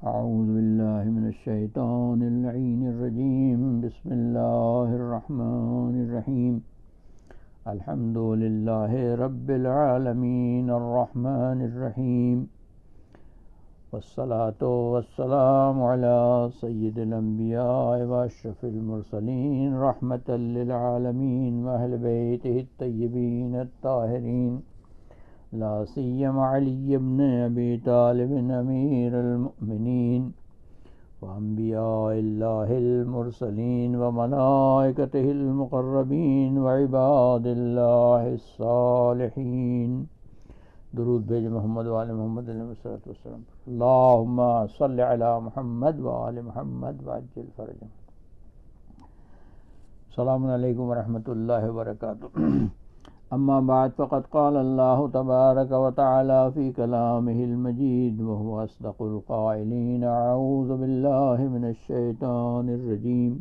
اعوذ باللہ من الشیطان اللعین الرجیم بسم اللہ الرحمن الرحیم الحمد للہ رب العالمین الرحمن الرحیم والصلاة والسلام علی سید الانبیاء واشرف المرسلین رحمتا للعالمین واہل بیتہ الطیبین الطاہرین لا سیما علی بن ابی طالب امیر المؤمنین وانبیاء اللہ المرسلین وملائکتہ المقربین وعباد اللہ الصالحین. درود بھیج محمد وآل محمد علیہ الصلوۃ والسلام. اللہم صل علی محمد وآل محمد وعجل فرجهم. السلام علیکم ورحمۃ اللہ وبرکاتہ. اما بعد فقد قال اللہ تبارک وتعالی فی کلامہ المجید وهو اصدق القائلین. اعوذ باللہ من الشیطان الرجیم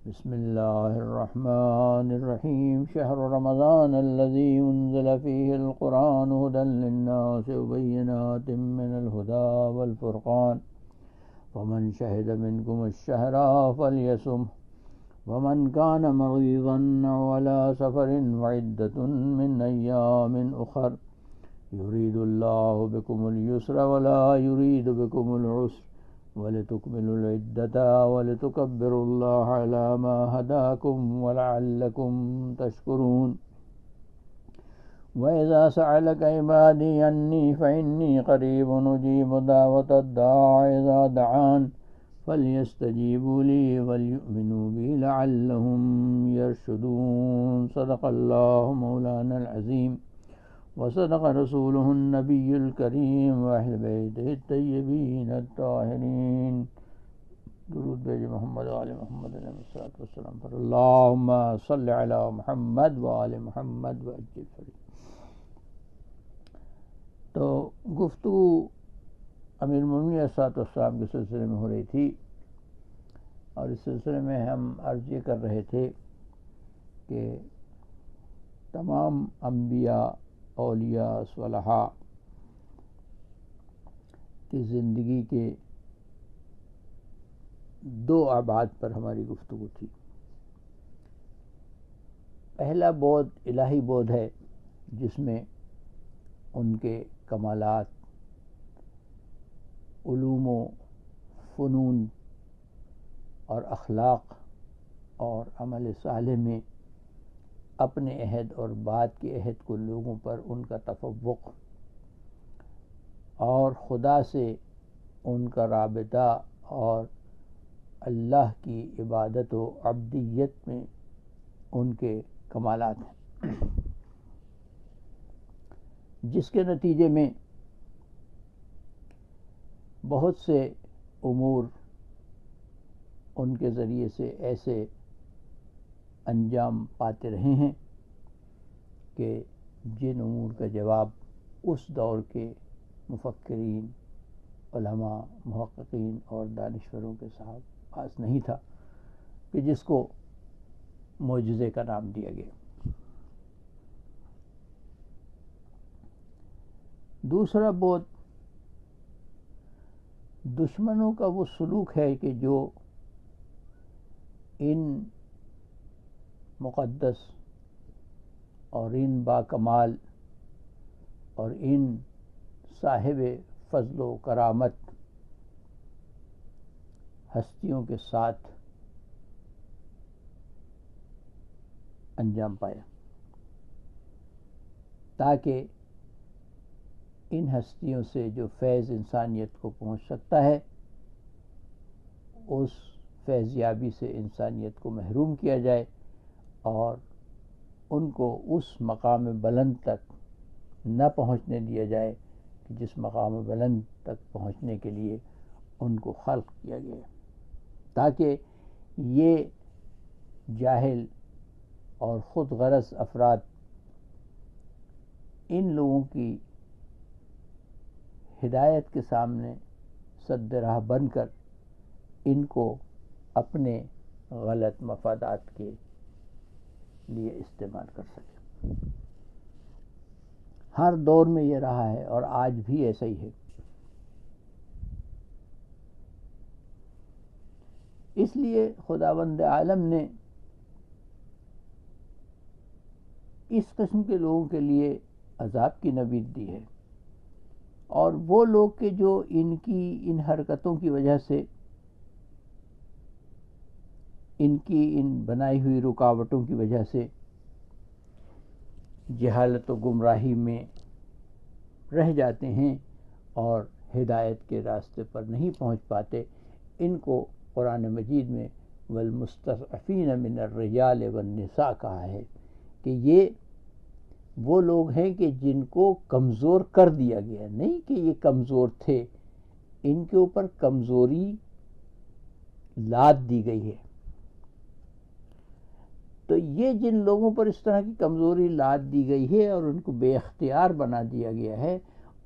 بسم اللہ الرحمن الرحیم. شہر رمضان الذی انزل فیہ القرآن ھدی للناس وبینات من الھدی والفرقان فمن شہد منکم الشہر فلیصمہ ومن كان مريضا أو على سفر وعدة من أيام أخر يريد الله بكم اليسر ولا يريد بكم العسر ولتكملوا العدة ولتكبروا الله على ما هداكم ولعلكم تشكرون. وإذا سألك عبادي عني فإني قريب أجيب دعوة الداع إذا دعان فَلْيَسْتَجِيبُوا لِي وَلْيُؤْمِنُوا بِي لَعَلَّهُمْ يَرْشُدُونَ. صدق اللہ مولانا العظیم وصدق رسولہ النبی الکریم وأہل بیتہ الطیبین الطاہرین. درود بھیج محمد وآل محمد علیہ الصلوۃ والسلام پر. اللہم صل علی محمد وآل محمد وعجل فرجهم. تو گفتگو امیر المومنین علیہ الصلوۃ والسلام کے سلسلے میں ہو رہی تھی، اور اس سلسلے میں ہم عرض یہ کر رہے تھے کہ تمام انبیاء، اولیاء، صلحاء کی زندگی کے دو ابعاد پر ہماری گفتگو تھی. پہلا بعد الہی بعد ہے، جس میں ان کے کمالات، علوم و فنون اور اخلاق اور عمل صالح میں اپنے عہد اور بعد کے عہد کو لوگوں پر ان کا تفوق اور خدا سے ان کا رابطہ اور اللہ کی عبادت و عبدیت میں ان کے کمالات ہیں، جس کے نتیجے میں بہت سے امور ان کے ذریعے سے ایسے انجام پاتے رہے ہیں کہ جن امور کا جواب اس دور کے مفکرین، علماء، محققین اور دانشوروں کے پاس نہیں تھا، کہ جس کو معجزے کا نام دیا گیا. دوسرا بعد دشمنوں کا وہ سلوک ہے کہ جو ان مقدس اور ان باکمال اور ان صاحب فضل و کرامت ہستیوں کے ساتھ انجام پایا، تاکہ ان ہستیوں سے جو فیض انسانیت کو پہنچ سکتا ہے، اس فیض یابی سے انسانیت کو محروم کیا جائے اور ان کو اس مقام بلند تک نہ پہنچنے دیا جائے کہ جس مقام بلند تک پہنچنے کے لیے ان کو خلق کیا گیا، تاکہ یہ جاہل اور خود غرض افراد ان لوگوں کی ہدایت کے سامنے سد راہ بن کر ان کو اپنے غلط مفادات کے لیے استعمال کر سکے. ہر دور میں یہ رہا ہے اور آج بھی ایسا ہی ہے. اس لیے خداوند عالم نے اس قسم کے لوگوں کے لیے عذاب کی نوید دی ہے، اور وہ لوگ کہ جو ان کی ان حرکتوں کی وجہ سے، ان کی ان بنائی ہوئی رکاوٹوں کی وجہ سے جہالت و گمراہی میں رہ جاتے ہیں اور ہدایت کے راستے پر نہیں پہنچ پاتے، ان کو قرآن مجید میں والمستضعفین من الرجال والنساء کہا ہے کہ یہ وہ لوگ ہیں کہ جن کو کمزور کر دیا گیا، نہیں کہ یہ کمزور تھے، ان کے اوپر کمزوری لاد دی گئی ہے۔ تو یہ جن لوگوں پر اس طرح کی کمزوری لاد دی گئی ہے اور ان کو بے اختیار بنا دیا گیا ہے،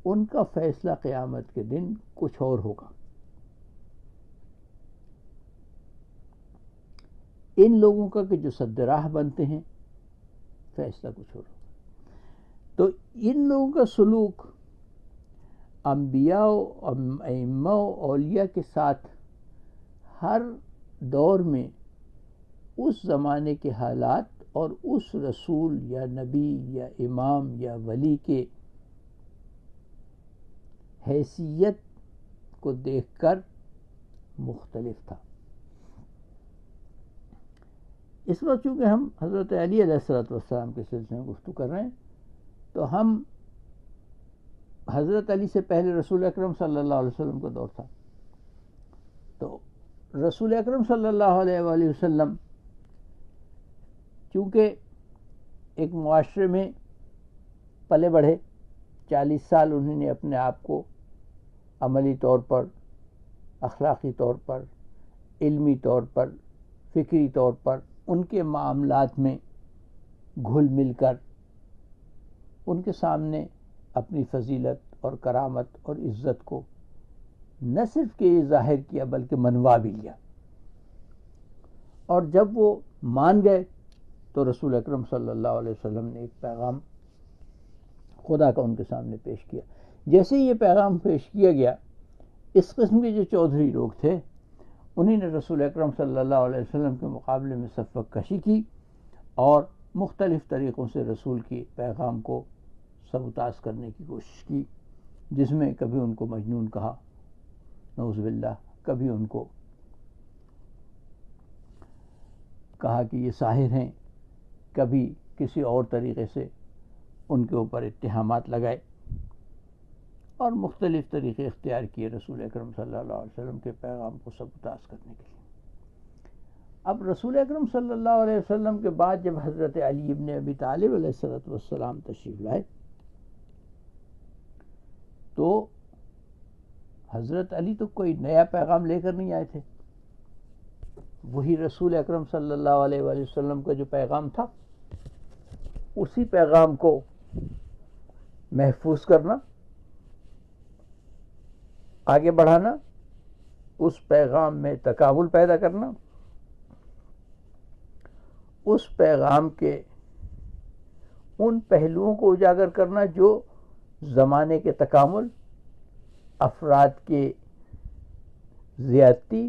ان کا فیصلہ قیامت کے دن کچھ اور ہوگا۔ ان لوگوں کا کہ جو سد راہ بنتے ہیں، فیصلہ کچھ اور ہوگا۔ تو ان لوگوں کا سلوک انبیاء و ائمہ و اولیاء کے ساتھ ہر دور میں اس زمانے کے حالات اور اس رسول یا نبی یا امام یا ولی کے حیثیت کو دیکھ کر مختلف تھا۔ اس وقت چونکہ ہم حضرت علی علیہ السلام کے سلسلے میں گفتگو کر رہے ہیں، تو ہم حضرت علی سے پہلے رسول اکرم صلی اللہ علیہ وسلم کا دور تھا۔ تو رسول اکرم صلی اللہ علیہ وآلہ وسلم چونکہ ایک معاشرے میں پلے بڑھے، 40 سال انہوں نے اپنے آپ کو عملی طور پر، اخلاقی طور پر، علمی طور پر، فکری طور پر ان کے معاملات میں گھل مل کر ان کے سامنے اپنی فضیلت اور کرامت اور عزت کو نہ صرف کہ یہ ظاہر کیا بلکہ منوا بھی لیا، اور جب وہ مان گئے تو رسول اکرم صلی اللہ علیہ وسلم نے ایک پیغام خدا کا ان کے سامنے پیش کیا۔ جیسے یہ پیغام پیش کیا گیا، اس قسم کے جو چودھری لوگ تھے انہی نے رسول اکرم صلی اللہ علیہ وسلم کے مقابلے میں صفق کشی کی اور مختلف طریقوں سے رسول کی پیغام کو سبوتاژ کرنے کی کوشش کی، جس میں کبھی ان کو مجنون کہا، نعوذ باللہ، کبھی ان کو کہا کہ یہ ساحر ہیں، کبھی کسی اور طریقے سے ان کے اوپر اتہامات لگائے اور مختلف طریقے اختیار کیے رسول اکرم صلی اللہ علیہ وسلم کے پیغام کو سبوتاژ کرنے کے لیے۔ اب رسول اکرم صلی اللہ علیہ وسلم کے بعد جب حضرت علی ابن ابی طالب علیہ السلام تشریف لائے تو حضرت علی تو کوئی نیا پیغام لے کر نہیں آئے تھے، وہی رسول اکرم صلی اللہ علیہ وآلہ وسلم کا جو پیغام تھا اسی پیغام کو محفوظ کرنا، آگے بڑھانا، اس پیغام میں تکامل پیدا کرنا، اس پیغام کے ان پہلوؤں کو اجاگر کرنا جو زمانے کے تکامل، افراد کے زیادتی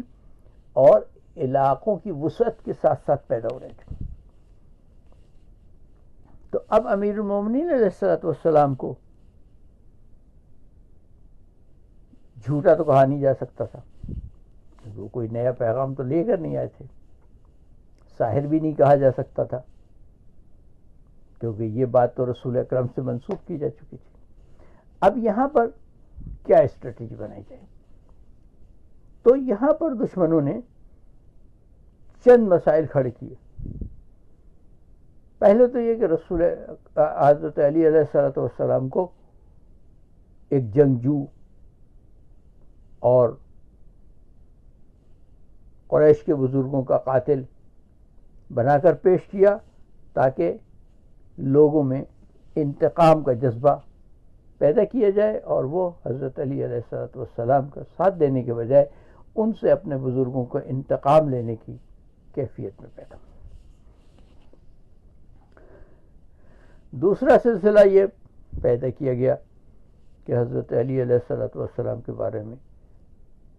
اور علاقوں کی وسعت کے ساتھ ساتھ پیدا ہو رہے تھے۔ تو اب امیر المومنین علیہ السلام کو جھوٹا تو کہا نہیں جا سکتا تھا، وہ کوئی نیا پیغام تو لے کر نہیں آئے تھے، ساحر بھی نہیں کہا جا سکتا تھا، کیونکہ یہ بات تو رسول اکرم سے منسوخ کی جا چکی تھی۔ اب یہاں پر کیا اسٹریٹجی بنائی جائے؟ تو یہاں پر دشمنوں نے چند مسائل کھڑے کیے۔ پہلے تو یہ کہ رسول حضرت علی علیہ السلام کو ایک جنگجو اور قریش کے بزرگوں کا قاتل بنا کر پیش کیا تاکہ لوگوں میں انتقام کا جذبہ پیدا کیا جائے اور وہ حضرت علی علیہ السلام کا ساتھ دینے کے بجائے ان سے اپنے بزرگوں کو انتقام لینے کی کیفیت میں پیدا ہو۔ دوسرا سلسلہ یہ پیدا کیا گیا کہ حضرت علی علیہ السلام کے بارے میں،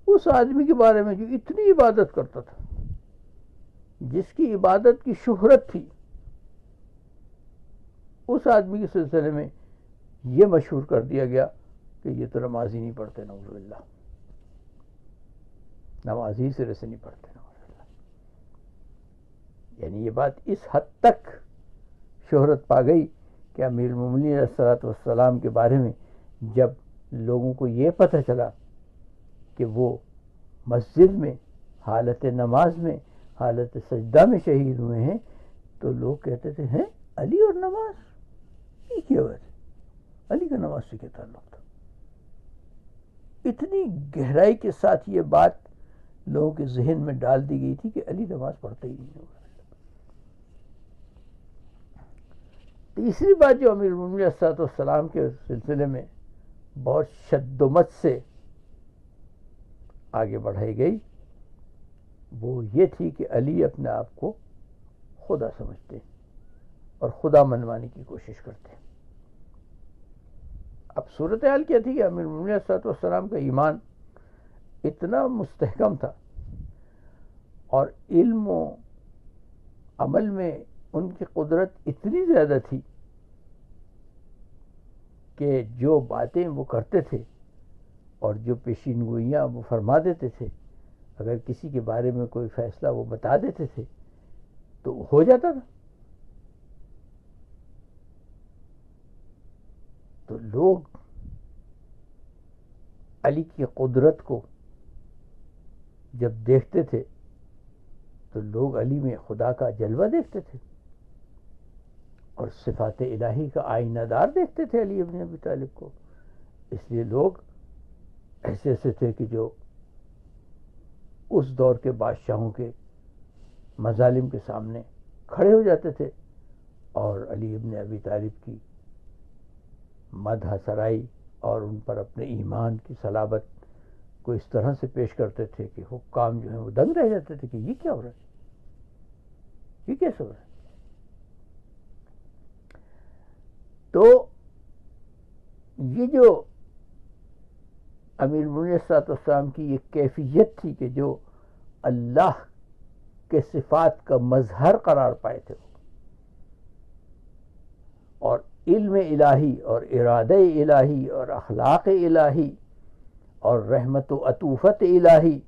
اس آدمی کے بارے میں جو اتنی عبادت کرتا تھا، جس کی عبادت کی شہرت تھی، اس آدمی کے سلسلے میں یہ مشہور کر دیا گیا کہ یہ تو نماز ہی نہیں پڑھتے، نعوذ باللہ، نماز ہی سرے سے نہیں پڑھتے، نعوذ باللہ۔ یعنی یہ بات اس حد تک شہرت پا گئی کہ امیر المومنین علیہ الصلوۃ والسلام کے بارے میں جب لوگوں کو یہ پتہ چلا کہ وہ مسجد میں حالت نماز میں حالت سجدہ میں شہید ہوئے ہیں، تو لوگ کہتے تھے ہیں علی اور نماز، یہ کیا بات ہے؟ علی کا نماز سے کیا تعلق تھا؟ اتنی گہرائی کے ساتھ یہ بات لوگوں کے ذہن میں ڈال دی گئی تھی کہ علی نماز پڑھتا ہی نہیں ہوگا۔ تیسری بات جو امیر المومنین علیہ السلام کے سلسلے میں بہت شد و مت سے آگے بڑھائی گئی، وہ یہ تھی کہ علی اپنے آپ کو خدا سمجھتے اور خدا منوانے کی کوشش کرتے۔ اب صورتحال کیا تھی کہ امیر المومنین علیہ السلام کا ایمان اتنا مستحکم تھا اور علم و عمل میں ان کی قدرت اتنی زیادہ تھی کہ جو باتیں وہ کرتے تھے اور جو پیشین گوئیاں وہ فرما دیتے تھے، اگر کسی کے بارے میں کوئی فیصلہ وہ بتا دیتے تھے تو ہو جاتا تھا۔ تو لوگ علی کی قدرت کو جب دیکھتے تھے تو لوگ علی میں خدا کا جلوہ دیکھتے تھے اور صفات الہی کا آئینہ دار دیکھتے تھے علی ابن ابی طالب کو۔ اس لیے لوگ ایسے ایسے تھے کہ جو اس دور کے بادشاہوں کے مظالم کے سامنے کھڑے ہو جاتے تھے اور علی ابن ابی طالب کی مدح سرائی اور ان پر اپنے ایمان کی صلابت کو اس طرح سے پیش کرتے تھے کہ حکام جو ہیں وہ دنگ رہ جاتے تھے کہ یہ کیا ہو رہا ہے، یہ کیسے ہو رہا ہے۔ تو یہ جو امیر المومنین علیہ السلام کی یہ کیفیت تھی کہ جو اللہ کے صفات کا مظہر قرار پائے تھے، اور علم الہی اور ارادہ الہی اور اخلاق الہی اور رحمت و عطوفت الہی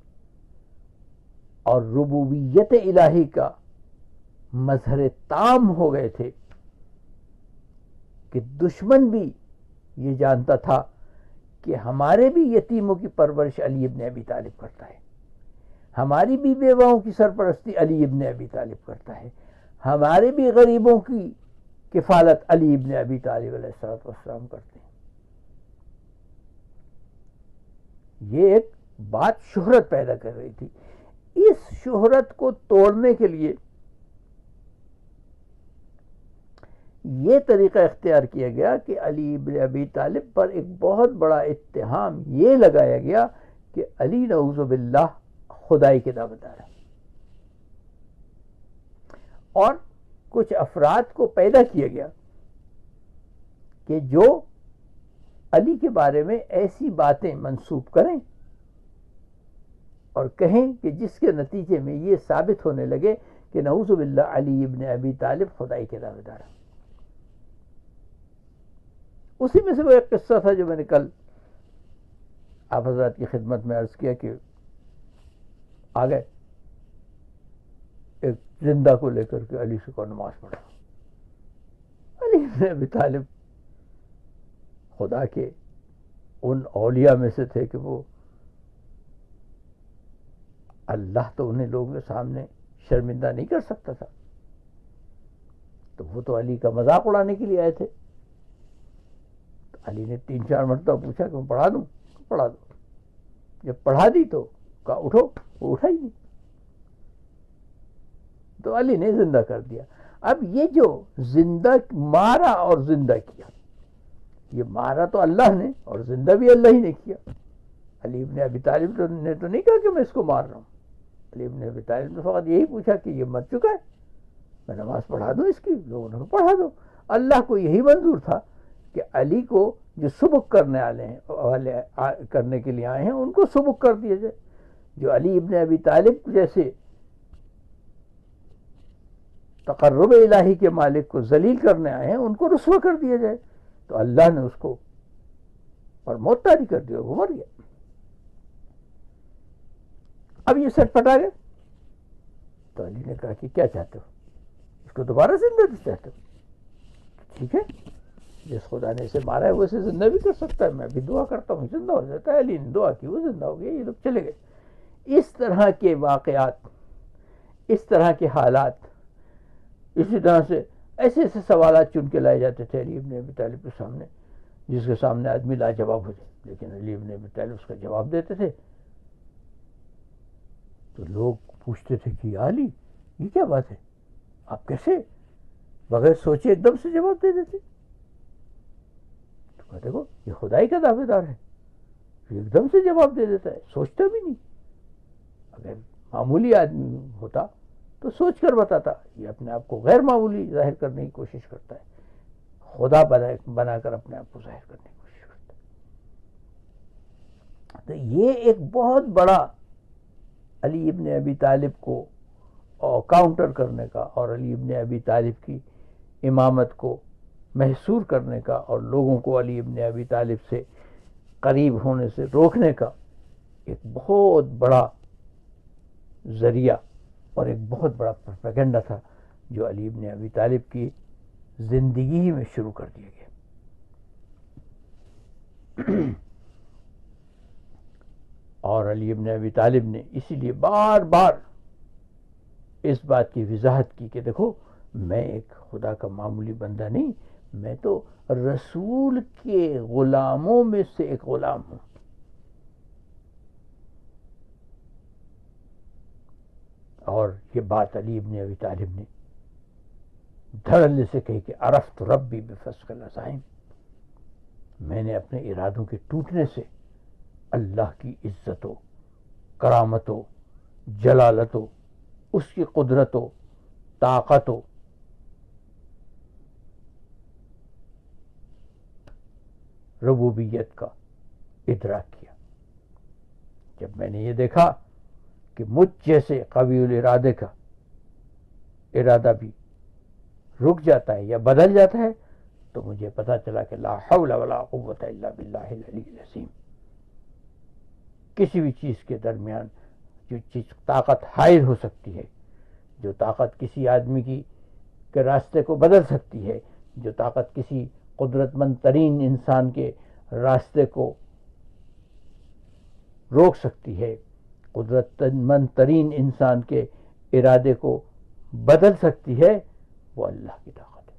اور ربوبیت الہی کا مظہر تام ہو گئے تھے کہ دشمن بھی یہ جانتا تھا کہ ہمارے بھی یتیموں کی پرورش علی ابن ابی طالب کرتا ہے، ہماری بھی بیواؤں کی سرپرستی علی ابن ابی طالب کرتا ہے، ہمارے بھی غریبوں کی کفالت علی ابن ابی طالب علیہ السلام کرتے ہیں۔ یہ ایک بات شہرت پیدا کر رہی تھی۔ اس شہرت کو توڑنے کے لیے یہ طریقہ اختیار کیا گیا کہ علی ابن ابی طالب پر ایک بہت بڑا اتہام یہ لگایا گیا کہ علی نعوذ باللہ خدائی کے دعویدار ہے، اور کچھ افراد کو پیدا کیا گیا کہ جو علی کے بارے میں ایسی باتیں منسوب کریں اور کہیں کہ جس کے نتیجے میں یہ ثابت ہونے لگے کہ نعوذ باللہ علی ابن ابی طالب خدائی کے دعویدار ہے۔ اسی میں سے وہ ایک قصہ تھا جو میں نے کل آپ حضرات کی خدمت میں عرض کیا کہ آ گئے ایک زندہ کو لے کر کے علی سے کو نماز پڑھا۔ علی ابن ابی طالب خدا کے ان اولیاء میں سے تھے کہ وہ اللہ تو انہیں لوگوں کے سامنے شرمندہ نہیں کر سکتا تھا، تو وہ تو علی کا مذاق اڑانے کے لیے آئے تھے۔ تو علی نے 3-4 مرتبہ پوچھا کہ میں پڑھا دوں؟ پڑھا دو۔ جب پڑھا دی تو کہا اٹھو، وہ اٹھا ہی نہیں، تو علی نے زندہ کر دیا۔ اب یہ جو زندہ مارا اور زندہ کیا، یہ مارا تو اللہ نے اور زندہ بھی اللہ ہی نے کیا۔ علی ابن ابی طالب نے تو نہیں کہا کہ میں اس کو مار رہا ہوں، علی ابن ابی طالب نے فقط یہی پوچھا کہ یہ مر چکا ہے، میں نماز پڑھا دوں اس کی؟ لوگوں نے پڑھا دو۔ اللہ کو یہی منظور تھا کہ علی کو جو سبک کرنے کے لیے آئے ہیں ان کو سبک کر دیا جائے۔ جو علی ابن ابی طالب جیسے تقرب الہی کے مالک کو ذلیل کرنے آئے ہیں ان کو رسوا کر دیا جائے، تو اللہ نے اس کو اور موت طاری کر دیا، وہ مر گیا. اب یہ سٹ پٹا گیا. تو علی نے کہا کہ کیا چاہتے ہو، اس کو دوبارہ زندہ چاہتے ہو؟ ٹھیک ہے، جس خدا نے اسے مارا ہے وہ اسے زندہ بھی کر سکتا ہے، میں بھی دعا کرتا ہوں زندہ ہو جاتا ہے. علی نے دعا کی، وہ زندہ ہو گیا، یہ لوگ چلے گئے. اس طرح کے واقعات، اس طرح کے حالات، اسی طرح سے ایسے ایسے سوالات چن کے لائے جاتے تھے علی ابن ابی طالب کے سامنے، جس کے سامنے آدمی لاجواب ہو جائے، لیکن علی ابن ابی طالب اس کا جواب دیتے تھے. تو لوگ پوچھتے تھے کہ علی یہ کیا بات ہے، آپ کیسے بغیر سوچے ایک دم سے جواب دے دیتے؟ تو کہتے دیکھو یہ خدائی کا دعوے دار ہے، یہ ایک دم سے جواب دے دیتا ہے، سوچتا بھی نہیں. اگر معمولی آدمی ہوتا تو سوچ کر بتاتا، یہ اپنے آپ کو غیر معمولی ظاہر کرنے کی کوشش کرتا ہے، خدا بنا کر اپنے آپ کو ظاہر کرنے کی کوشش کرتا ہے. تو یہ ایک بہت بڑا علی ابن ابی طالب کو کاؤنٹر کرنے کا اور علی ابن ابی طالب کی امامت کو محصور کرنے کا اور لوگوں کو علی ابن ابی طالب سے قریب ہونے سے روکنے کا ایک بہت بڑا ذریعہ اور ایک بہت بڑا پروپیگنڈا تھا جو علی ابن ابی طالب کی زندگی میں شروع کر دیا گیا. اور علی ابن ابی طالب نے اسی لیے بار بار اس بات کی وضاحت کی کہ دیکھو میں ایک خدا کا معمولی بندہ نہیں، میں تو رسول کے غلاموں میں سے ایک غلام ہوں. اور یہ بات علی ابن ابی طالب نے دھڑلے سے کہی کہ عرفت ربی بفسق العزائم، میں نے اپنے ارادوں کے ٹوٹنے سے اللہ کی عزت و کرامت و جلالت و اس کی قدرت و طاقت و ربوبیت کا ادراک کیا. جب میں نے یہ دیکھا کہ مجھ جیسے قوی الارادے کا ارادہ بھی رک جاتا ہے یا بدل جاتا ہے، تو مجھے پتا چلا کہ لا حول ولا قوت الا باللہ العلی العظیم. کسی بھی چیز کے درمیان جو چیز طاقت حائل ہو سکتی ہے، جو طاقت کسی آدمی کے راستے کو بدل سکتی ہے، جو طاقت کسی قدرت مند ترین انسان کے راستے کو روک سکتی ہے، قدرت مند ترین انسان کے ارادے کو بدل سکتی ہے، وہ اللہ کی طاقت ہے.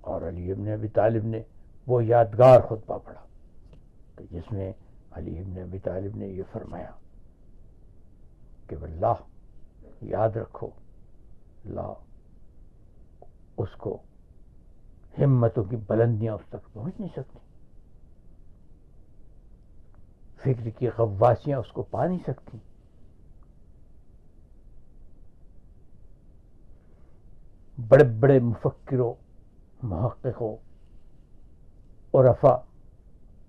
اور علی ابن ابی طالب نے وہ یادگار خطبہ پڑھا کہ جس میں علی ابن ابی طالب نے یہ فرمایا کہ واللہ یاد رکھو، اللہ اس کو ہمتوں کی بلندیاں اس تک پہنچ نہیں سکتی، فکر کی غواسیاں اس کو پا نہیں سکتی. بڑے بڑے مفکروں، محققوں، عرفا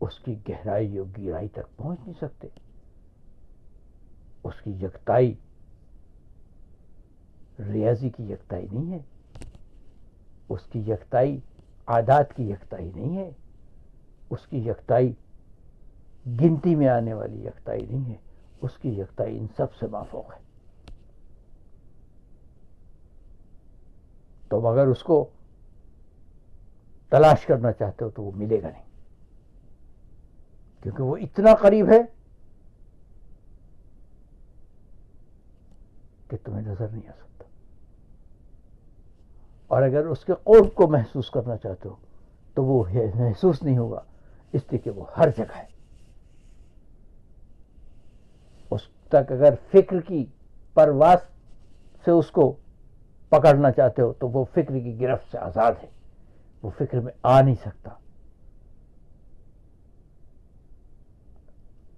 اس کی گہرائی اور گہرائی تک پہنچ نہیں سکتے. اس کی یکتائی ریاضی کی یکتائی نہیں ہے، اس کی یکتائی عادات کی یکتائی نہیں ہے، اس کی یکتائی گنتی میں آنے والی یکتائی نہیں ہے، اس کی یکتائی ان سب سے مافوق ہے. تم اگر اس کو تلاش کرنا چاہتے ہو تو وہ ملے گا نہیں، کیونکہ وہ اتنا قریب ہے کہ تمہیں نظر نہیں آ سکتا. اور اگر اس کے قرب کو محسوس کرنا چاہتے ہو تو وہ محسوس نہیں ہوگا، اس لیے کہ وہ ہر جگہ ہے. اس تک اگر فکر کی پرواز سے اس کو پکڑنا چاہتے ہو تو وہ فکر کی گرفت سے آزاد ہے، وہ فکر میں آ نہیں سکتا.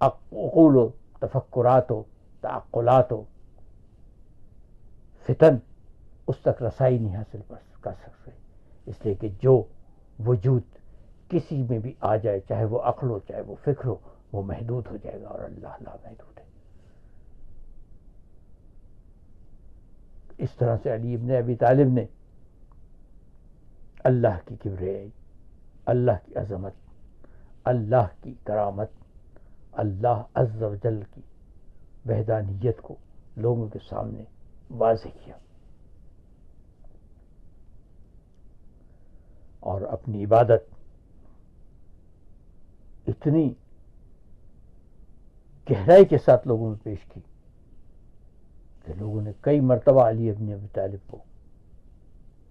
عقول و تفکرات و تعقلات و فتن اس تک رسائی نہیں حاصل کر سکتے، اس لیے کہ جو وجود کسی میں بھی آ جائے، چاہے وہ عقل ہو چاہے وہ فکر ہو، وہ محدود ہو جائے گا، اور اللہ لا محدود ہے. اس طرح سے علی ابن ابی طالب نے اللہ کی کبریائی، اللہ کی عظمت، اللہ کی کرامت، اللہ عز و جل کی وحدانیت کو لوگوں کے سامنے واضح کیا، اور اپنی عبادت اتنی گہرائی کے ساتھ لوگوں میں پیش کی کہ لوگوں نے کئی مرتبہ علی ابن ابی طالب کو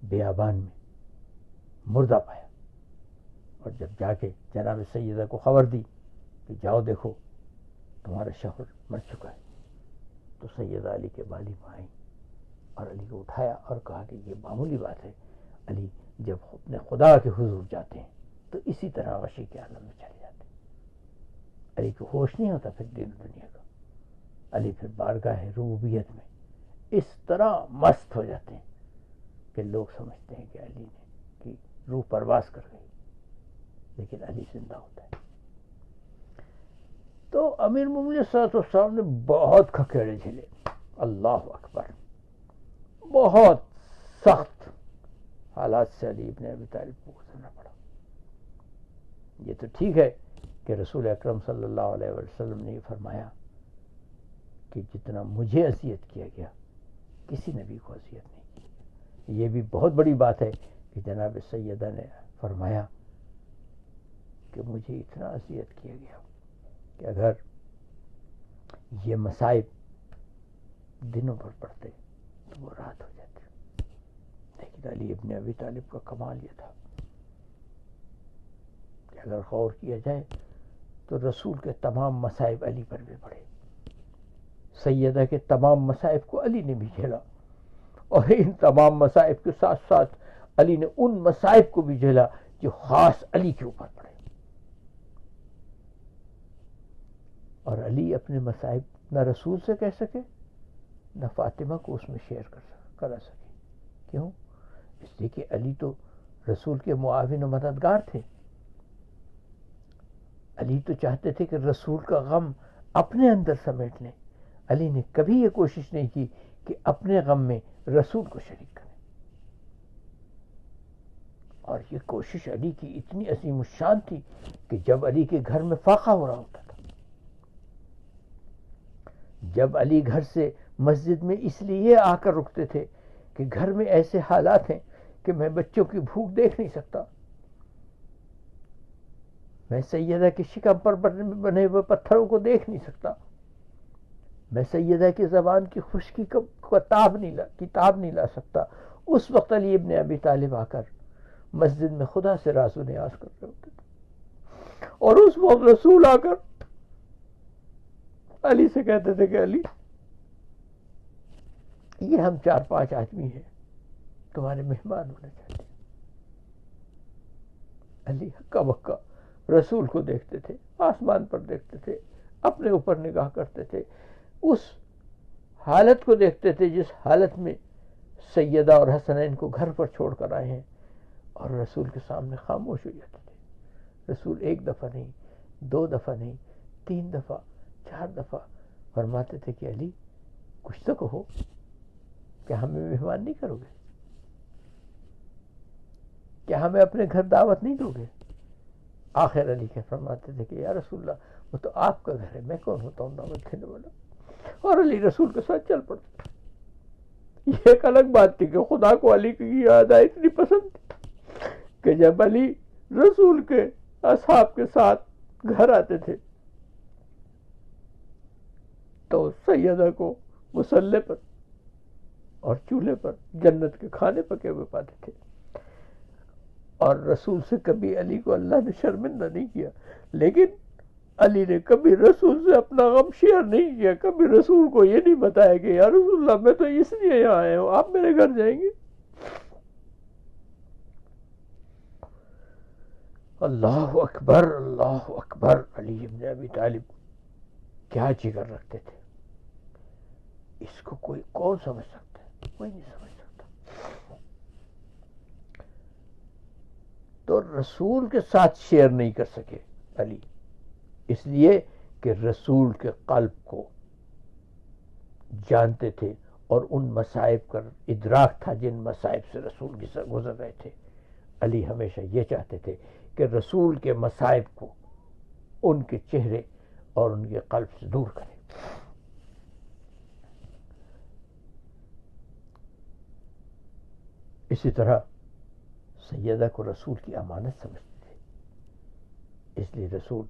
بیابان میں مردہ پایا، اور جب جا کے جناب سیدہ کو خبر دی کہ جاؤ دیکھو تمہارا شوہر مر چکا ہے، تو سیدہ علی کے بالی میں آئیں اور علی کو اٹھایا اور کہا کہ یہ معمولی بات ہے، علی جب اپنے خدا کے حضور جاتے ہیں تو اسی طرح غشی کے عالم میں چلے جاتے ہیں، علی کو ہوش نہیں ہوتا پھر دین دنیا کا، علی پھر بارگاہ ربوبیت میں اس طرح مست ہو جاتے ہیں کہ لوگ سمجھتے ہیں کہ علی نے کی روح پرواز کر گئی، لیکن علی زندہ ہوتا ہے۔ تو امیر مومنین صلی اللہ علیہ وسلم نے بہت کھکیڑے جھیلے، اللہ اکبر، بہت سخت حالات سے علی ابن ابی طالب کو گزرنا پڑا۔ یہ تو ٹھیک ہے کہ رسول اکرم صلی اللہ علیہ وسلم نے یہ فرمایا کہ جتنا مجھے اذیت کیا گیا کسی نبی کو اذیت نہیں کی، یہ بھی بہت بڑی بات ہے کہ جناب سیدہ نے فرمایا کہ مجھے اتنا اذیت کیا گیا کہ اگر یہ مصائب دنوں پر پڑتے تو وہ رات ہو جاتی، لیکن علی ابن ابی طالب کا کمال یہ تھا کہ اگر غور کیا جائے تو رسول کے تمام مصائب علی پر بھی پڑے، سیدہ کے تمام مصائب کو علی نے بھی جھیلا، اور ان تمام مصائب کے ساتھ ساتھ علی نے ان مصائب کو بھی جھیلا جو خاص علی کے اوپر پڑے، اور علی اپنے مصائب نہ رسول سے کہہ سکے نہ فاطمہ کو اس میں شیئر کرا سکے۔ کیوں؟ اس لیے کہ علی تو رسول کے معاون و مددگار تھے، علی تو چاہتے تھے کہ رسول کا غم اپنے اندر سمیٹ لیں، علی نے کبھی یہ کوشش نہیں کی کہ اپنے غم میں رسول کو شریک کریں، اور یہ کوشش علی کی اتنی عظیم الشان تھی کہ جب علی کے گھر میں فاقہ ہو رہا ہوتا تھا، جب علی گھر سے مسجد میں اس لیے آ کر رکتے تھے کہ گھر میں ایسے حالات ہیں کہ میں بچوں کی بھوک دیکھ نہیں سکتا، میں سیدہ کی شکم پر بنے ہوئے پتھروں کو دیکھ نہیں سکتا، میں سیدہ کی زبان کی خشکی کو کتاب نہیں لا سکتا، اس وقت علی ابن ابی طالب آ کر مسجد میں خدا سے راز و نیاز کر رہے ہوتے تھے، اور اس وقت رسول آ کر علی سے کہتے تھے کہ علی یہ ہم 4-5 آدمی ہیں، تمہارے مہمان ہونا چاہتے ہیں۔ علی ہکا بکا رسول کو دیکھتے تھے، آسمان پر دیکھتے تھے، اپنے اوپر نگاہ کرتے تھے، اس حالت کو دیکھتے تھے جس حالت میں سیدہ اور حسنین کو گھر پر چھوڑ کر آئے ہیں، اور رسول کے سامنے خاموش ہو جاتے تھے۔ رسول 1 دفعہ نہیں، 2 دفعہ نہیں، 3 دفعہ، 4 دفعہ فرماتے تھے کہ علی کچھ تو کہو، کیا ہمیں مہمان نہیں کرو گے؟ کیا ہمیں اپنے گھر دعوت نہیں دو گے؟ آخر علی کے فرماتے تھے کہ یا رسول اللہ وہ تو آپ کا گھر ہے، میں کون ہوتا ہوں دعوت دینے والا؟ اور علی رسول کے ساتھ چل پڑتے۔ یہ ایک الگ بات تھی کہ خدا کو علی کی یہ ادا اتنی پسند تھی کہ جب علی رسول کے اصحاب کے ساتھ گھر آتے تھے تو سیدہ کو مصلے پر اور چولہے پر جنت کے کھانے پکے ہوئے پاتے تھے، اور رسول سے کبھی علی کو اللہ نے شرمندہ نہیں کیا، لیکن علی نے کبھی رسول سے اپنا غم شیئر نہیں کیا، کبھی رسول کو یہ نہیں بتایا کہ یا رسول اللہ میں تو اس لیے یہاں آیا ہوں، آپ میرے گھر جائیں گے۔ اللہ اکبر، اللہ اکبر، علی ابن ابی طالب کیا جگر رکھتے تھے، اس کو کوئی کون سمجھ سکتا ہے؟ کوئی نہیں سمجھ سکتا۔ تو رسول کے ساتھ شیئر نہیں کر سکے علی، اس لیے کہ رسول کے قلب کو جانتے تھے اور ان مصائب کا ادراک تھا جن مصائب سے رسول گزر رہے تھے. علی ہمیشہ یہ چاہتے تھے کہ رسول کے مصائب کو ان کے چہرے اور ان کے قلب سے دور کرے. اسی طرح سیدہ کو رسول کی امانت سمجھتے تھے، اس لیے رسول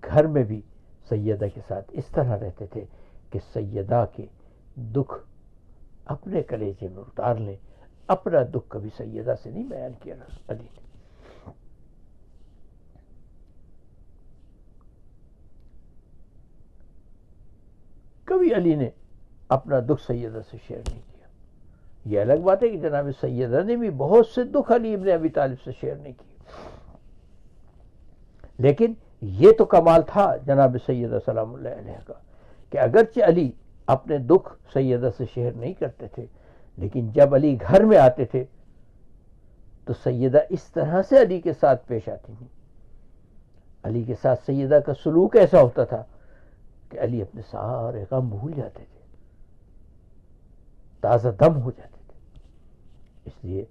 گھر میں بھی سیدہ کے ساتھ اس طرح رہتے تھے کہ سیدہ کے دکھ اپنے کلیجے میں اتار لیں. اپنا دکھ کبھی سیدہ سے نہیں بیان کیا علی نے. کبھی علی نے اپنا دکھ سیدہ سے شیئر نہیں کیا. یہ الگ بات ہے کہ جناب سیدہ نے بھی بہت سے دکھ علی ابن ابی طالب سے شیئر نہیں کیے، لیکن یہ تو کمال تھا جناب سیدہ سلام اللہ علیہ کا کہ اگرچہ علی اپنے دکھ سیدہ سے شیئر نہیں کرتے تھے، لیکن جب علی گھر میں آتے تھے تو سیدہ اس طرح سے علی کے ساتھ پیش آتی تھی. علی کے ساتھ سیدہ کا سلوک ایسا ہوتا تھا کہ علی اپنے سارے غم بھول جاتے تھے، تازہ دم ہو جاتے تھے. اس لیے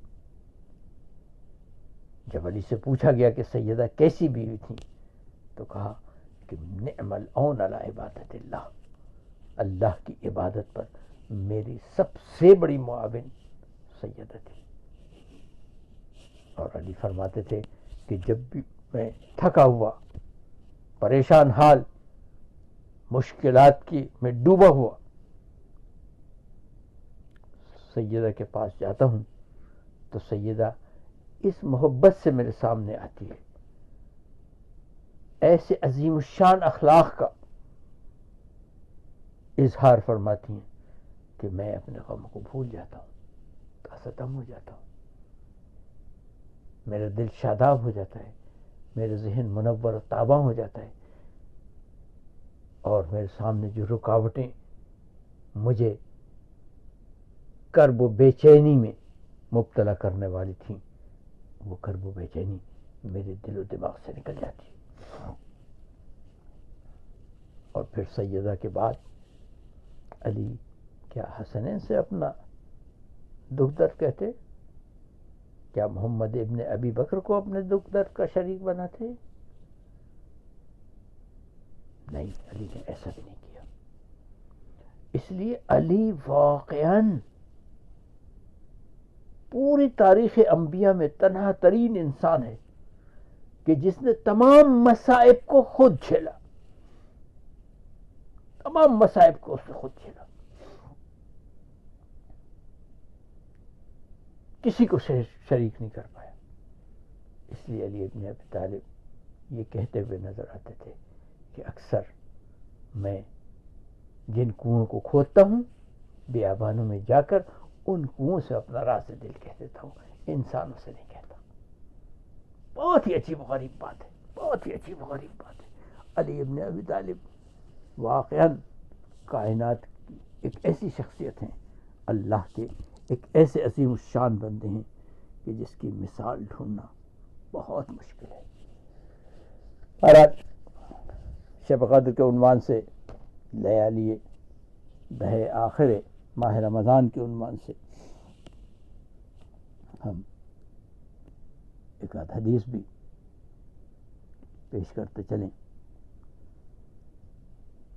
جب علی سے پوچھا گیا کہ سیدہ کیسی بیوی تھی تو کہا کہ نعم العون علی عبادت اللہ، اللہ کی عبادت پر میری سب سے بڑی معاون سیدہ تھی. اور علی فرماتے تھے کہ جب بھی میں تھکا ہوا، پریشان حال، مشکلات کی میں ڈوبا ہوا سیدہ کے پاس جاتا ہوں تو سیدہ اس محبت سے میرے سامنے آتی ہے، ایسے عظیم الشان اخلاق کا اظہار فرماتی ہیں کہ میں اپنے غم کو بھول جاتا ہوں، تازہ دم ہو جاتا ہوں، میرا دل شاداب ہو جاتا ہے، میرا ذہن منور و تاباں ہو جاتا ہے، اور میرے سامنے جو رکاوٹیں مجھے کرب و بے چینی میں مبتلا کرنے والی تھیں، وہ کرب و بے چینی میرے دل و دماغ سے نکل جاتی ہے. اور پھر سیدہ کے بعد علی کیا حسنین سے اپنا دکھ درد کہتے؟ کیا محمد ابن ابی بکر کو اپنے دکھ درد کا شریک بناتے؟ نہیں، علی نے ایسا بھی نہیں کیا. اس لیے علی واقعاً پوری تاریخ انبیاء میں تنہا ترین انسان ہے کہ جس نے تمام مصائب کو خود جھیلا، تمام مصائب کو اس نے خود جھیلا، کسی کو شریک نہیں کر پایا. اس لیے علی ابن ابی طالب یہ کہتے ہوئے نظر آتے تھے کہ اکثر میں جن کنوؤں کو کھودتا ہوں بیابانوں میں جا کر ان کنوؤں سے اپنا راز دل کہہ دیتا ہوں، انسانوں سے نہیں کہتا. بہت ہی عجیب و غریب بات ہے، بہت ہی عجیب و غریب بات ہے. علی ابن ابی طالب واقعاً کائنات کی ایک ایسی شخصیت ہیں، اللہ کے ایک ایسے عظیم الشان بندے ہیں کہ جس کی مثال ڈھونڈنا بہت مشکل ہے. آج شب قدر کے عنوان سے، لیالی بہ آخر ماہ رمضان کے عنوان سے ہم ایک آدھ حدیث بھی پیش کرتے چلیں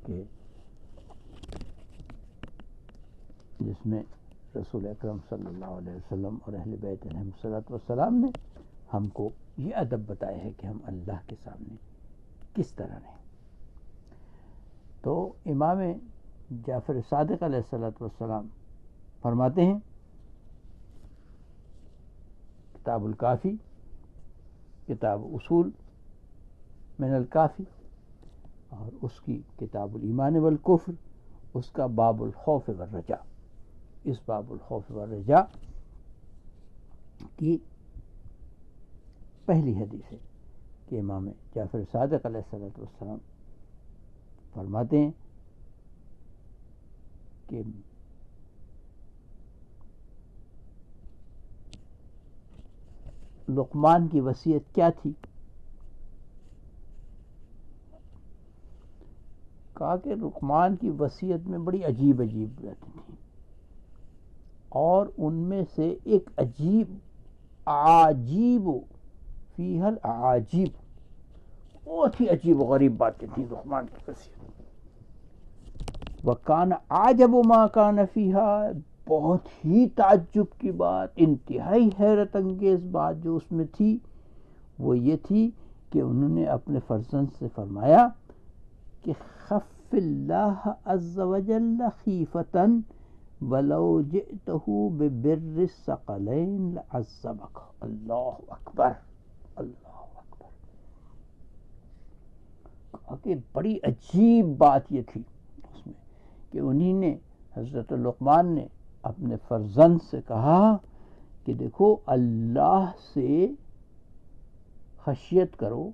کہ جس میں رسول اکرم صلی اللہ علیہ وسلم اور اہل بیت علیہم الصلوۃ والسلام نے ہم کو یہ ادب بتایا ہے کہ ہم اللہ کے سامنے کس طرح رہیں. تو امام جعفر صادق علیہ الصلوۃ والسلام فرماتے ہیں، کتاب الکافی، کتاب اصول من الکافی، اور اس کی کتاب الایمان والکفر، اس کا باب الخوف والرجاء. اس باب الخوف والرجاء کی پہلی حدیث ہے کہ امام جعفر صادق علیہ الصلوۃ والسلام فرماتے ہیں کہ لقمان کی وصیت کیا تھی؟ کہا کہ لقمان کی وصیت میں بڑی عجیب عجیب باتیں تھیں. اور ان میں سے ایک عجیب فیہا العاجیب، بہت ہی عجیب و غریب باتیں تھیں لقمان کی کثیر. وَكَانَ أَعْجَبُ مَا كَانَ فِيهَا، بہت ہی تعجب کی بات، انتہائی حیرت انگیز بات جو اس میں تھی وہ یہ تھی کہ انہوں نے اپنے فرزند سے فرمایا کہ خف اللہ عز وجل خیفتاً ولو جئتہ ببر الثقلین لعذبک. اللہ اکبر، اللہ اکبر. کہ بڑی عجیب بات یہ تھی اس میں کہ انہی نے، حضرت لقمان نے اپنے فرزند سے کہا کہ دیکھو اللہ سے خشیت کرو،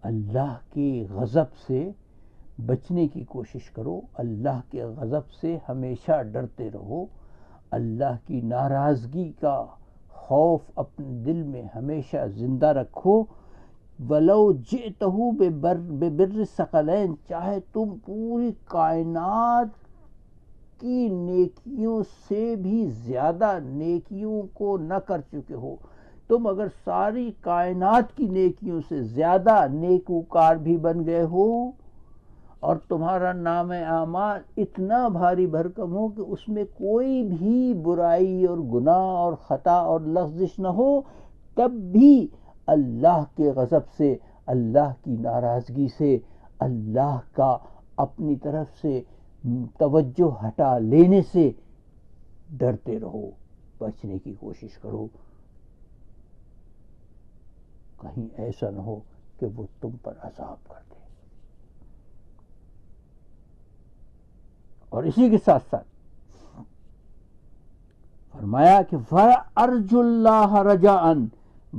اللہ کے غضب سے بچنے کی کوشش کرو، اللہ کے غضب سے ہمیشہ ڈرتے رہو، اللہ کی ناراضگی کا خوف اپنے دل میں ہمیشہ زندہ رکھو. ولو جئتہ ببر الثقلین، چاہے تم پوری کائنات کی نیکیوں سے بھی زیادہ نیکیوں کو نہ کر چکے ہو، تم اگر ساری کائنات کی نیکیوں سے زیادہ نیکوکار بھی بن گئے ہو اور تمہارا نام اعمال اتنا بھاری بھرکم ہو کہ اس میں کوئی بھی برائی اور گناہ اور خطا اور لغزش نہ ہو، تب بھی اللہ کے غضب سے، اللہ کی ناراضگی سے، اللہ کا اپنی طرف سے توجہ ہٹا لینے سے ڈرتے رہو، بچنے کی کوشش کرو. کہیں ایسا نہ ہو کہ وہ تم پر عذاب کر دے. اور اسی کے ساتھ ساتھ فرمایا کہ وَأَرْجُو اللَّهَ رَجَاءً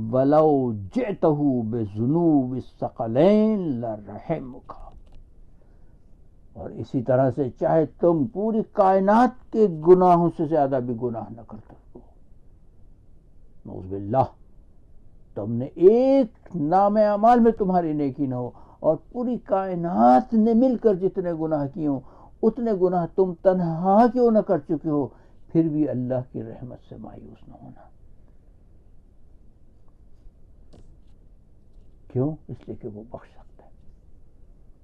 وَلَوْ جِئْتَهُ بِذُنُوبِ الثَّقَلَيْنِ لَرَحِمُكَ. اور اسی طرح سے چاہے تم پوری کائنات کے گناہوں سے زیادہ بھی گناہ نہ کرتے ہو، نعوذ باللہ، تم نے ایک نام اعمال میں تمہاری نیکی نہ ہو اور پوری کائنات نے مل کر جتنے گناہ کیے ہوں اتنے گناہ تم تنہا کیوں نہ کر چکے ہو، پھر بھی اللہ کی رحمت سے مایوس نہ ہونا. کیوں؟ اس لیے کہ وہ بخش سکتا ہے.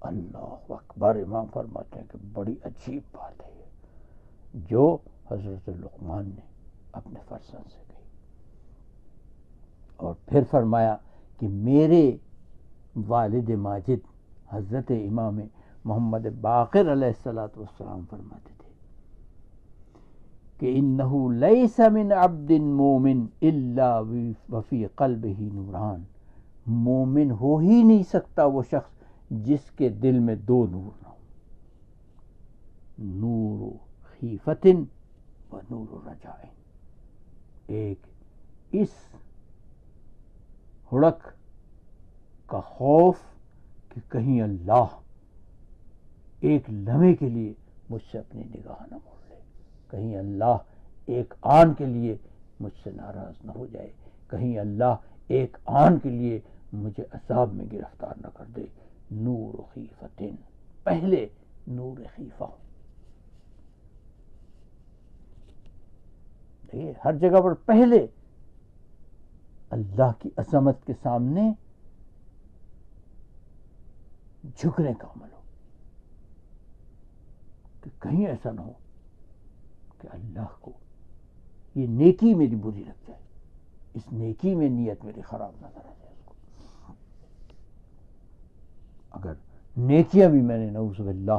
اللہ اکبر. امام فرماتے ہیں کہ بڑی عجیب بات ہے یہ جو حضرت لقمان نے اپنے فرزند سے کہی. اور پھر فرمایا کہ میرے والد ماجد حضرت امام محمد باقر علیہ السلام فرماتے تھے کہ انہو لیس من عبد مومن الا وفی قلبہ نوران. مومن ہو ہی نہیں سکتا وہ شخص جس کے دل میں دو نور نہ ہو، نور خیفت و نور رجاء. ایک اس ہڑک کا خوف کہ کہیں اللہ ایک لمحے کے لیے مجھ سے اپنی نگاہ نہ موڑ لے، کہیں اللہ ایک آن کے لیے مجھ سے ناراض نہ ہو جائے، کہیں اللہ ایک آن کے لیے مجھے عذاب میں گرفتار نہ کر دے. نور خیفتن، پہلے نور خیفہ. دیکھیے ہر جگہ پر پہلے اللہ کی عظمت کے سامنے جھکنے کا عمل ہو کہ کہیں ایسا نہ ہو کہ اللہ کو یہ نیکی میری بری لگ جائے، اس نیکی میں نیت میری خراب نظر آ جائے. اس کو اگر نیکیاں بھی میں نے نعوذ باللہ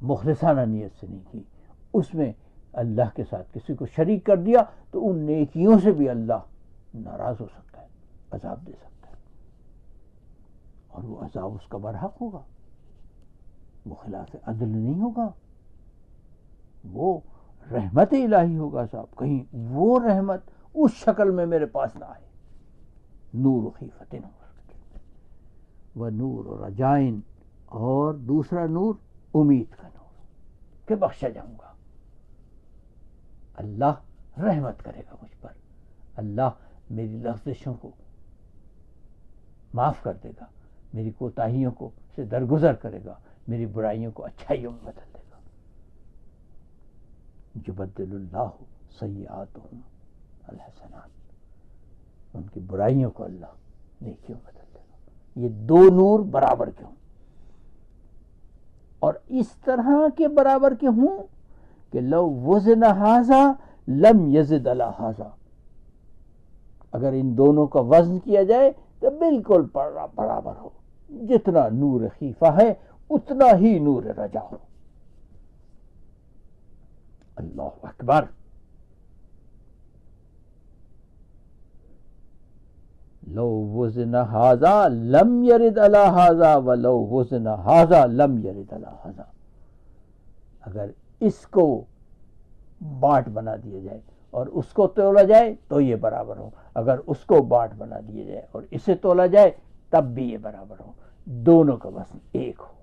مخلصانہ نیت سے نہیں کی، اس میں اللہ کے ساتھ کسی کو شریک کر دیا تو ان نیکیوں سے بھی اللہ ناراض ہو سکتا ہے، عذاب دے سکتا ہے. اور وہ عذاب اس کا برحق ہوگا، وہ خلاف عدل نہیں ہوگا، وہ رحمت الہی ہوگا. صاحب کہیں وہ رحمت اس شکل میں میرے پاس نہ آئے. نور خیفت و نور رجائن، اور دوسرا نور امید کا نور کہ بخشا جاؤں گا، اللہ رحمت کرے گا مجھ پر، اللہ میری لغزشوں کو معاف کر دے گا، میری کوتاہیوں کو سے درگزر کرے گا، میری برائیوں کو اچھائیوں میں بدل دے گا. یبدل اللہ سیئاتہم الحسنات، ان کی برائیوں کو اللہ نیکیوں میں بدل دے گا۔ یہ دو نور برابر کے ہوں، اور اس طرح کے برابر کے ہوں کہ لو وزن ھذا لم یزد علی ھذا، اگر ان دونوں کا وزن کیا جائے تو بالکل برابر ہو، جتنا نور خیفہ ہے اتنا ہی نور رجا ہو۔ اللہ اکبر۔ لو وزن ھذا لم یرد علی ھذا ولو وزن ھذا لم یرد علی ھذا، اگر اس کو باٹ بنا دیا جائے اور اس کو تولا جائے تو یہ برابر ہو، اگر اس کو باٹ بنا دیا جائے اور اسے تولا جائے تب بھی یہ برابر ہو، دونوں کا وزن ایک ہو،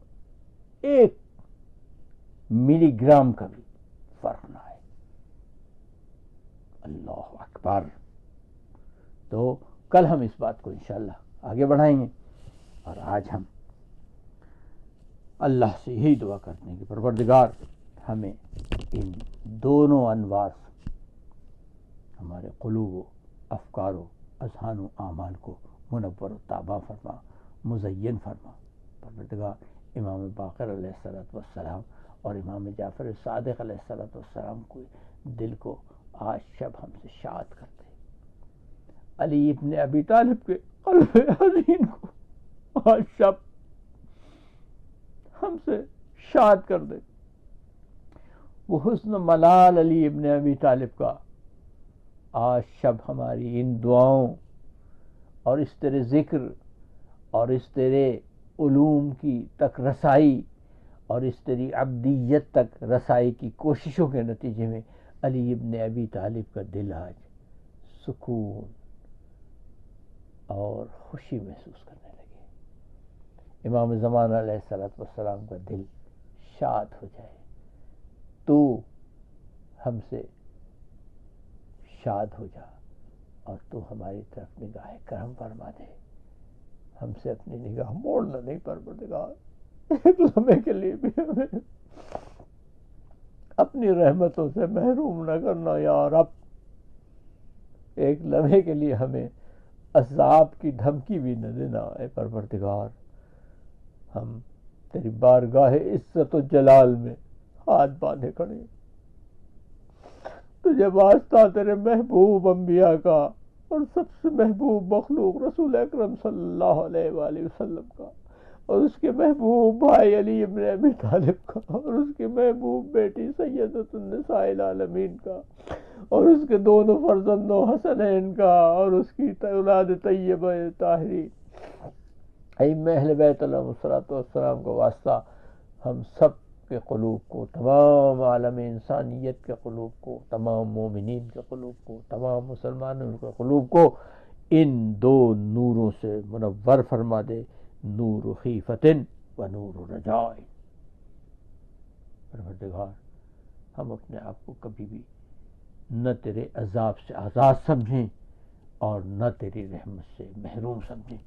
ایک ملی گرام کا بھی فرق نہ ہے۔ اللہ اکبر۔ تو کل ہم اس بات کو انشاءاللہ آگے بڑھائیں گے، اور آج ہم اللہ سے یہی دعا کرتے ہیں کہ پروردگار ہمیں ان دونوں انوار سے ہمارے قلوب و افکار و اذہان و اعمال کو منور و تابع فرما، مزین فرما۔ پروردگار امام باقر علیہ السلام اور امام جعفر صادق علیہ السلام کو دل کو آج شب ہم سے شاد کر دے، علی ابن ابی طالب کے قلب حزین کو آج شب ہم سے شاد کر دے، وہ حسن ملال علی ابن ابی طالب کا آج شب ہماری ان دعاؤں اور اس تیرے ذکر اور اس تیرے علوم کی تک رسائی اور اس تیری عبدیت تک رسائی کی کوششوں کے نتیجے میں علی ابن ابی طالب کا دل آج سکون اور خوشی محسوس کرنے لگے، امام زمان علیہ السلام کا دل شاد ہو جائے، تو ہم سے شاد ہو جا اور تو ہماری طرف نگاہ کرم فرما دے، ہم سے اپنی نگاہ موڑنا نہیں پروردگار، ایک لمحے کے لیے بھی ہمیں اپنی رحمتوں سے محروم نہ کرنا یا رب، ایک لمحے کے لیے ہمیں عذاب کی دھمکی بھی نہ دینا اے پروردگار۔ ہم تیری بارگاہ عزت و جلال میں ہاتھ باندھے کھڑے، تجھے واسطہ تیرے محبوب انبیاء کا اور سب سے محبوب مخلوق رسول اکرم صلی اللہ علیہ وآلہ وسلم کا، اور اس کے محبوب بھائی علی ابن ابی طالب کا، اور اس کے محبوب بیٹی سیدۃ النساء العالمین کا، اور اس کے دونوں فرزندوں حسنین کا، اور اس کی اولاد طیبہ طاہرین ائمہ اہل بیت علیہ السلام کا واسطہ ہم سب کے قلوب کو، تمام عالم انسانیت کے قلوب کو، تمام مومنین کے قلوب کو، تمام مسلمانوں کے قلوب کو ان دو نوروں سے منور فرما دے، نور خیفۃ و نور رجاء۔ پروردگار ہم اپنے آپ کو کبھی بھی نہ تیرے عذاب سے آزاد سمجھیں اور نہ تیری رحمت سے محروم سمجھیں۔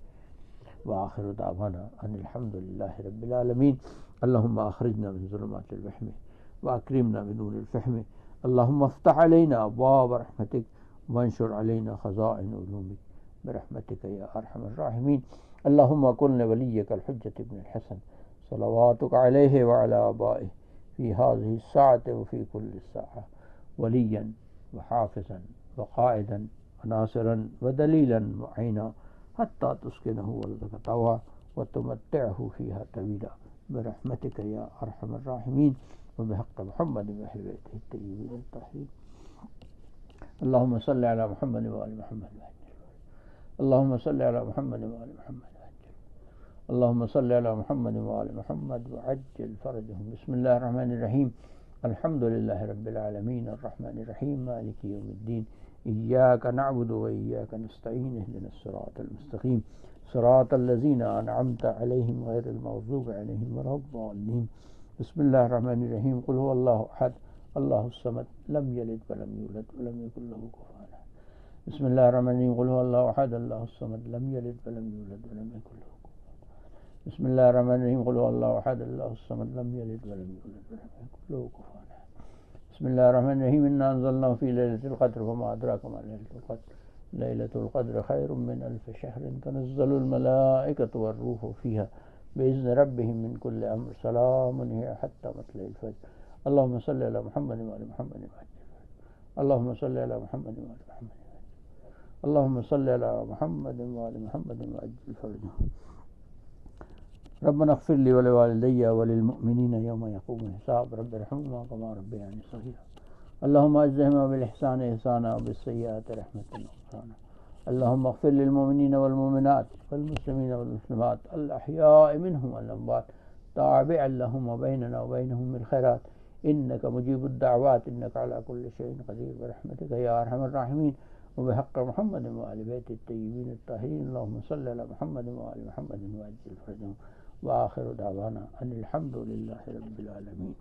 وآخر دعوانا ان الحمد للہ رب العالمین۔ اللہم اخرجنا من ظلمات الوہم واکرمنا بنور الفہم، اللہم افتح علینا ابواب رحمتک وانشر علینا خزائن علومک برحمتک یا ارحم الراحمین۔ اللہم کن لولیک الحجۃ ابن الحسن صلواتک علیہ وعلی آبائہ فی هذه الساعة وفی کل ساعة ولیا وحافظا وقائدا وناصرا ودلیلا معینا حتی تسکنہ ارضک طوعا وتمتعہ فیہا طویلا برحمتک یا ارحم الراحمین وبحق محمد واہل بیتہ الطیبین الطاہرین۔ اللہم صل علی محمد وآل محمد اللہم صل علی محمد وآل محمد اللہم صل علی محمد وآل محمد وعجل فرجہم۔ بسم اللہ الرحمن الرحیم، الحمد للہ رب العالمین الرحمن الرحیم مالک یوم الدین، ایاک نعبد و ایاک نستعین، اہدنا الصراط المستقیم صراط الذین انعمت علیہم غیر المغضوب علیہم ولا الضالین۔ بسم اللہ الرحمن الرحیم، قل هو اللہ احد اللہ الصمد لم یلد ولم یولد ولم یکن له کفوا احد۔ بسم اللہ الرحمن الرحیم، قل هو اللہ احد اللہ الصمد لم یلد ولم یولد ولم یکن له کفوا احد۔ بسم اللہ الرحمن الرحیم، قل هو اللہ احد اللہ الصمد لم یلد ولم یولد ولم یکن له کفوا احد۔ بسم الله الرحمن الرحيم إنا أنزلناه في ليلة القدر وما أدراك ما ليلة القدر ليلة القدر خير من ألف شهر تنزل الملائكة والروح فيها بإذن ربهم من كل أمر سلام هي حتى مطلع الفجر اللهم صل على محمد وعلى محمد وعلى اللهم صل على محمد وعلى محمد اللهم صل على محمد وعلى محمد وعجل فرجه ربنا اغفر لي ولوالدي وللمؤمنين يوم يقوم الحساب رب ارحمهما كما ربياني صغيرا اللهم اجزهما بالإحسان إحسانا وبالسيئات رحمة وغفرانا اللهم اغفر للمؤمنين والمؤمنات والمسلمين والمسلمات الأحياء منهم والأموات تابعا لهم وبيننا وبينهم بالخيرات إنك مجيب الدعوات إنك على كل شيء قدير برحمتك يا أرحم الراحمين وبحق محمد وآل بيت الطيبين الطاهرين اللهم صل على محمد وآل محمد وعجل فرجهم وآخر دعوانا أن الحمد لله رب العالمين.